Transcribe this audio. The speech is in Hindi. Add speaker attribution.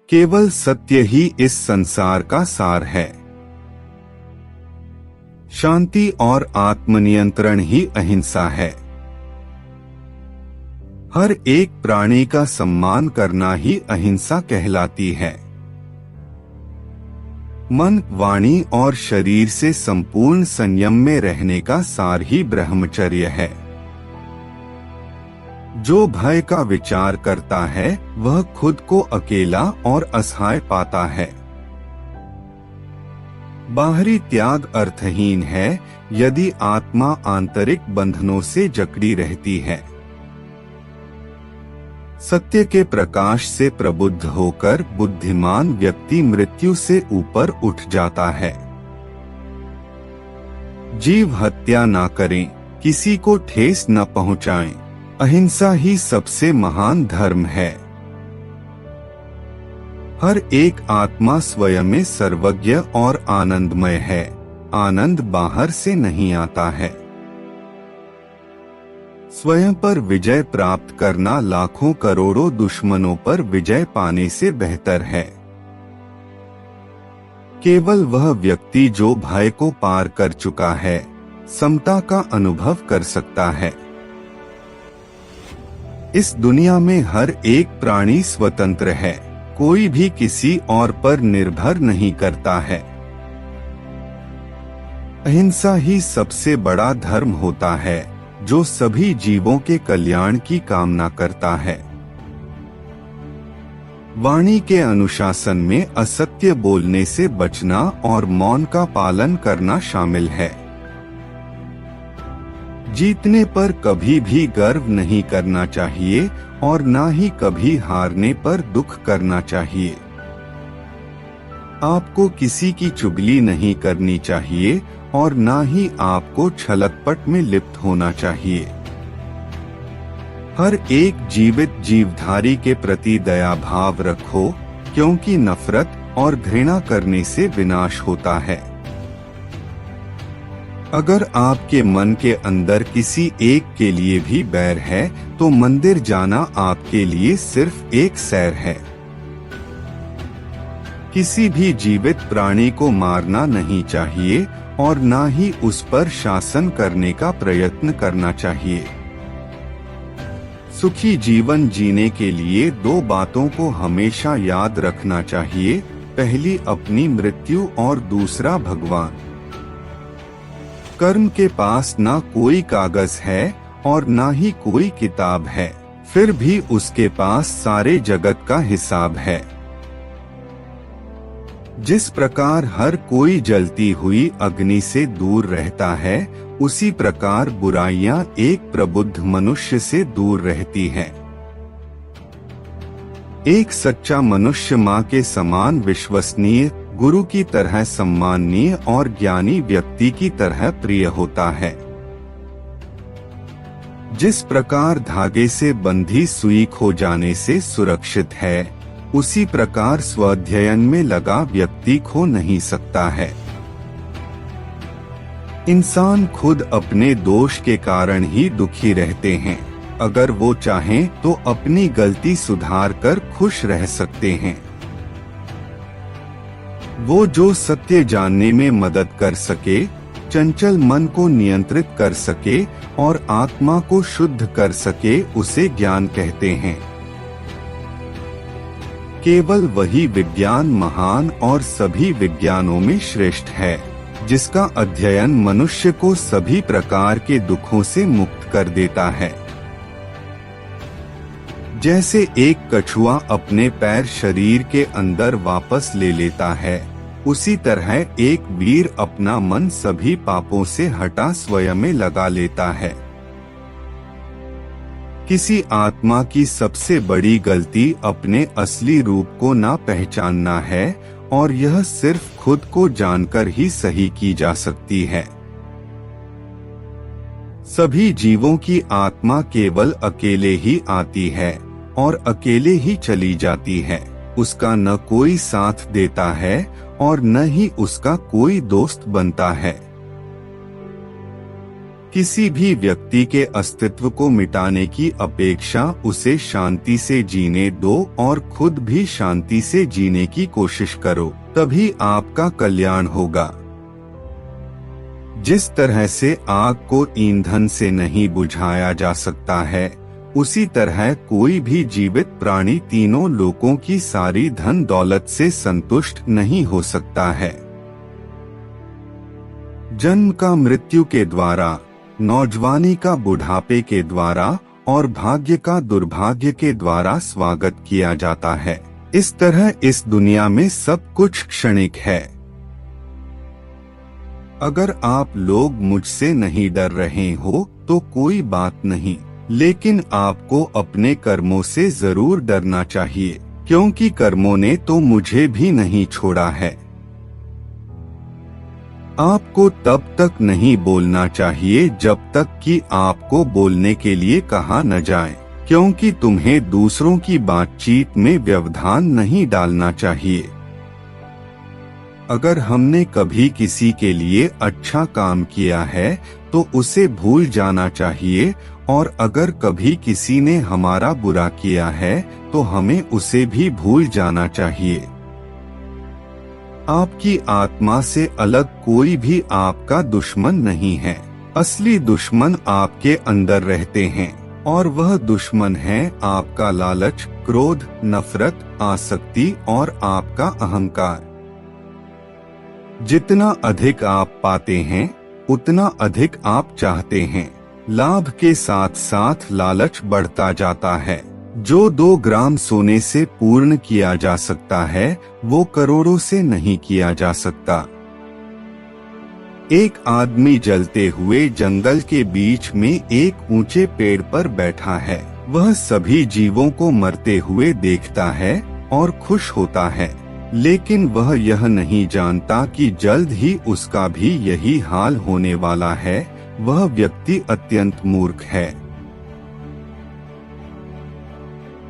Speaker 1: केवल सत्य ही इस संसार का सार है। शांति और आत्मनियंत्रण ही अहिंसा है। हर एक प्राणी का सम्मान करना ही अहिंसा कहलाती है। मन, वाणी और शरीर से संपूर्ण संयम में रहने का सार ही ब्रह्मचर्य है। जो भय का विचार करता है वह खुद को अकेला और असहाय पाता है। बाहरी त्याग अर्थहीन है यदि आत्मा आंतरिक बंधनों से जकड़ी रहती है। सत्य के प्रकाश से प्रबुद्ध होकर बुद्धिमान व्यक्ति मृत्यु से ऊपर उठ जाता है। जीव हत्या ना करें, किसी को ठेस न पहुंचाएं, अहिंसा ही सबसे महान धर्म है। हर एक आत्मा स्वयं में सर्वज्ञ और आनंदमय है। आनंद बाहर से नहीं आता है। स्वयं पर विजय प्राप्त करना लाखों करोड़ों दुश्मनों पर विजय पाने से बेहतर है। केवल वह व्यक्ति जो भय को पार कर चुका है समता का अनुभव कर सकता है। इस दुनिया में हर एक प्राणी स्वतंत्र है, कोई भी किसी और पर निर्भर नहीं करता है। अहिंसा ही सबसे बड़ा धर्म होता है जो सभी जीवों के कल्याण की कामना करता है। वाणी के अनुशासन में असत्य बोलने से बचना और मौन का पालन करना शामिल है। जीतने पर कभी भी गर्व नहीं करना चाहिए और ना ही कभी हारने पर दुख करना चाहिए। आपको किसी की चुगली नहीं करनी चाहिए और ना ही आपको छलकपट में लिप्त होना चाहिए। हर एक जीवित जीवधारी के प्रति दया भाव रखो, क्योंकि नफरत और घृणा करने से विनाश होता है। अगर आपके मन के अंदर किसी एक के लिए भी बैर है तो मंदिर जाना आपके लिए सिर्फ एक सैर है। किसी भी जीवित प्राणी को मारना नहीं चाहिए और ना ही उस पर शासन करने का प्रयत्न करना चाहिए। सुखी जीवन जीने के लिए दो बातों को हमेशा याद रखना चाहिए, पहली अपनी मृत्यु और दूसरा भगवान। कर्म के पास ना कोई कागज है और ना ही कोई किताब है, फिर भी उसके पास सारे जगत का हिसाब है। जिस प्रकार हर कोई जलती हुई अग्नि से दूर रहता है, उसी प्रकार बुराइयां एक प्रबुद्ध मनुष्य से दूर रहती हैं। एक सच्चा मनुष्य माँ के समान विश्वसनीय, गुरु की तरह सम्माननीय और ज्ञानी व्यक्ति की तरह प्रिय होता है। जिस प्रकार धागे से बंधी सुई खो जाने से सुरक्षित है, उसी प्रकार स्वाध्ययन में लगा व्यक्ति खो नहीं सकता है। इंसान खुद अपने दोष के कारण ही दुखी रहते हैं। अगर वो चाहें तो अपनी गलती सुधार कर खुश रह सकते हैं। वो जो सत्य जानने में मदद कर सके, चंचल मन को नियंत्रित कर सके और आत्मा को शुद्ध कर सके, उसे ज्ञान कहते हैं। केवल वही विज्ञान महान और सभी विज्ञानों में श्रेष्ठ है, जिसका अध्ययन मनुष्य को सभी प्रकार के दुखों से मुक्त कर देता है। जैसे एक कछुआ अपने पैर शरीर के अंदर वापस ले लेता है, उसी तरह एक वीर अपना मन सभी पापों से हटा स्वयं में लगा लेता है। किसी आत्मा की सबसे बड़ी गलती अपने असली रूप को ना पहचानना है और यह सिर्फ खुद को जानकर ही सही की जा सकती है। सभी जीवों की आत्मा केवल अकेले ही आती है और अकेले ही चली जाती है। उसका न कोई साथ देता है और न ही उसका कोई दोस्त बनता है। किसी भी व्यक्ति के अस्तित्व को मिटाने की अपेक्षा उसे शांति से जीने दो और खुद भी शांति से जीने की कोशिश करो, तभी आपका कल्याण होगा। जिस तरह से आग को ईंधन से नहीं बुझाया जा सकता है, उसी तरह कोई भी जीवित प्राणी तीनों लोकों की सारी धन दौलत से संतुष्ट नहीं हो सकता है। जन्म का मृत्यु के द्वारा, नौजवानी का बुढ़ापे के द्वारा और भाग्य का दुर्भाग्य के द्वारा स्वागत किया जाता है। इस तरह इस दुनिया में सब कुछ क्षणिक है। अगर आप लोग मुझसे नहीं डर रहे हो तो कोई बात नहीं, लेकिन आपको अपने कर्मों से जरूर डरना चाहिए, क्योंकि कर्मों ने तो मुझे भी नहीं छोड़ा है। आपको तब तक नहीं बोलना चाहिए जब तक कि आपको बोलने के लिए कहा न जाए, क्योंकि तुम्हें दूसरों की बातचीत में व्यवधान नहीं डालना चाहिए। अगर हमने कभी किसी के लिए अच्छा काम किया है तो उसे भूल जाना चाहिए, और अगर कभी किसी ने हमारा बुरा किया है तो हमें उसे भी भूल जाना चाहिए। आपकी आत्मा से अलग कोई भी आपका दुश्मन नहीं है। असली दुश्मन आपके अंदर रहते हैं, और वह दुश्मन है आपका लालच, क्रोध, नफरत, आसक्ति और आपका अहंकार। जितना अधिक आप पाते हैं उतना अधिक आप चाहते हैं। लाभ के साथ साथ लालच बढ़ता जाता है। जो 2 ग्राम सोने से पूर्ण किया जा सकता है वो करोड़ों से नहीं किया जा सकता। एक आदमी जलते हुए जंगल के बीच में एक ऊंचे पेड़ पर बैठा है। वह सभी जीवों को मरते हुए देखता है और खुश होता है, लेकिन वह यह नहीं जानता कि जल्द ही उसका भी यही हाल होने वाला है। वह व्यक्ति अत्यंत मूर्ख है।